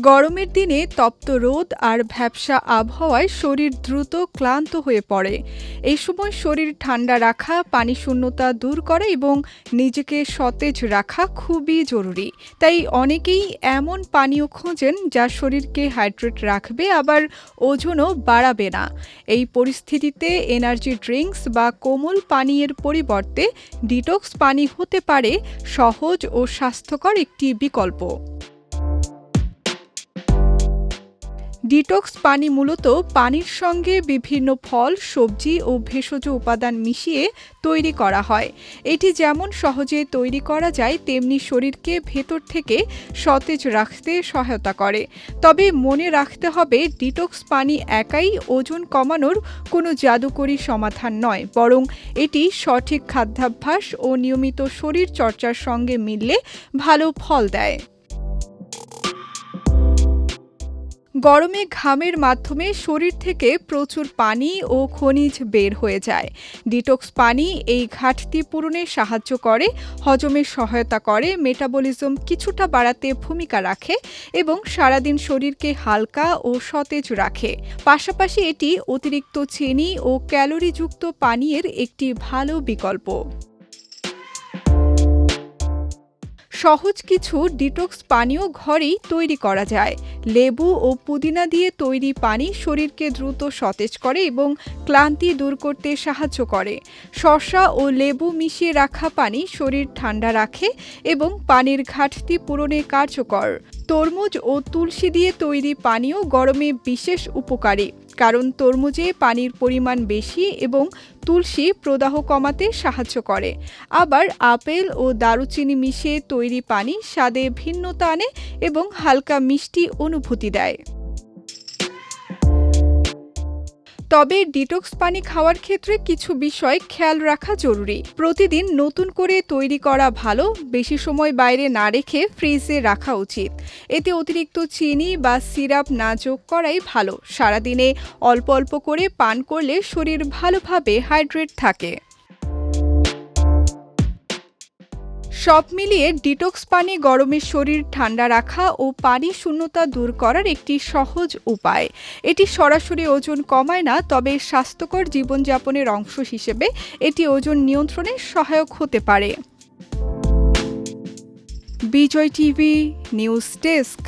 গরমের দিনে তপ্ত রোদ আর ভ্যাপসা আবহাওয়ায় শরীর দ্রুত ক্লান্ত হয়ে পড়ে। এই সময় শরীর ঠান্ডা রাখা, পানি শূন্যতা দূর করা এবং নিজেকে সতেজ রাখা খুবই জরুরি। তাই অনেকেই এমন পানীয় খোঁজেন যা শরীরকে হাইড্রেট রাখবে আবার ওজনও বাড়াবে না। এই পরিস্থিতিতে এনার্জি ড্রিঙ্কস বা কোমল পানীয়ের পরিবর্তে ডিটক্স পানি হতে পারে সহজ ও স্বাস্থ্যকর একটি বিকল্প। ডিটক্স পানি মূলত পানির সঙ্গে বিভিন্ন ফল, সবজি ও ভেষজ উপাদান মিশিয়ে তৈরি করা হয়। এটি যেমন সহজে তৈরি করা যায় তেমনি শরীরকে ভেতর থেকে সতেজ রাখতে সহায়তা করে। তবে মনে রাখতে হবে ডিটক্স পানি একাই ওজন কমানোর কোনো জাদুকরী সমাধান নয়, বরং এটি সঠিক খাদ্যাভ্যাস ও নিয়মিত শরীর চর্চার সঙ্গে মিললে ভালো ফল দেয়। গরমে ঘামের মাধ্যমে শরীর থেকে প্রচুর পানি ও খনিজ বের হয়ে যায়। ডিটক্স পানি এই ঘাটতি পূরণে সাহায্য করে, হজমে সহায়তা করে, মেটাবলিজম কিছুটা বাড়াতে ভূমিকা রাখে এবং সারাদিন শরীরকে হালকা ও সতেজ রাখে। পাশাপাশি এটি অতিরিক্ত চিনি ও ক্যালোরিযুক্ত পানীয়ের একটি ভালো বিকল্প। সহজ কিছু ডিটক্স পানীয় ঘরেই তৈরি করা যায়। লেবু ও পুদিনা দিয়ে তৈরি পানি শরীরকে দ্রুত সতেজ করে এবং ক্লান্তি দূর করতে সাহায্য করে। শসা ও লেবু মিশিয়ে রাখা পানি শরীর ঠান্ডা রাখে এবং পানির ঘাটতি পূরণে কার্যকর। তরমুজ ও তুলসী দিয়ে তৈরি পানীয় গরমে বিশেষ উপকারী, কারণ তরমুজে পানির পরিমাণ বেশি এবং তুলসী প্রদাহ কমাতে সাহায্য করে। আবার আপেল ও দারুচিনি মিশিয়ে তৈরি পানি স্বাদে ভিন্নতা আনে এবং হালকা মিষ্টি অনুভূতি দেয়। তবে ডিটক্স পানি খাওয়ার ক্ষেত্রে কিছু বিষয় খেয়াল রাখা জরুরি। প্রতিদিন নতুন করে তৈরি করা ভালো, বেশি সময় বাইরে না রেখে ফ্রিজে রাখা উচিত। এতে অতিরিক্ত চিনি বা সিরাপ না যোগ করাই ভালো। সারাদিনে অল্প অল্প করে পান করলে শরীর ভালোভাবে হাইড্রেট থাকে। সব মিলিয়ে ডিটক্স পানি গরমে শরীর ঠান্ডা রাখা ও পানি শূন্যতা দূর করার একটি সহজ উপায়। এটি সরাসরি ওজন কমায় না, তবে স্বাস্থ্যকর জীবনযাপনের অংশ হিসেবে এটি ওজন নিয়ন্ত্রণে সহায়ক হতে পারে। বিজয় টিভি নিউজ ডেস্ক।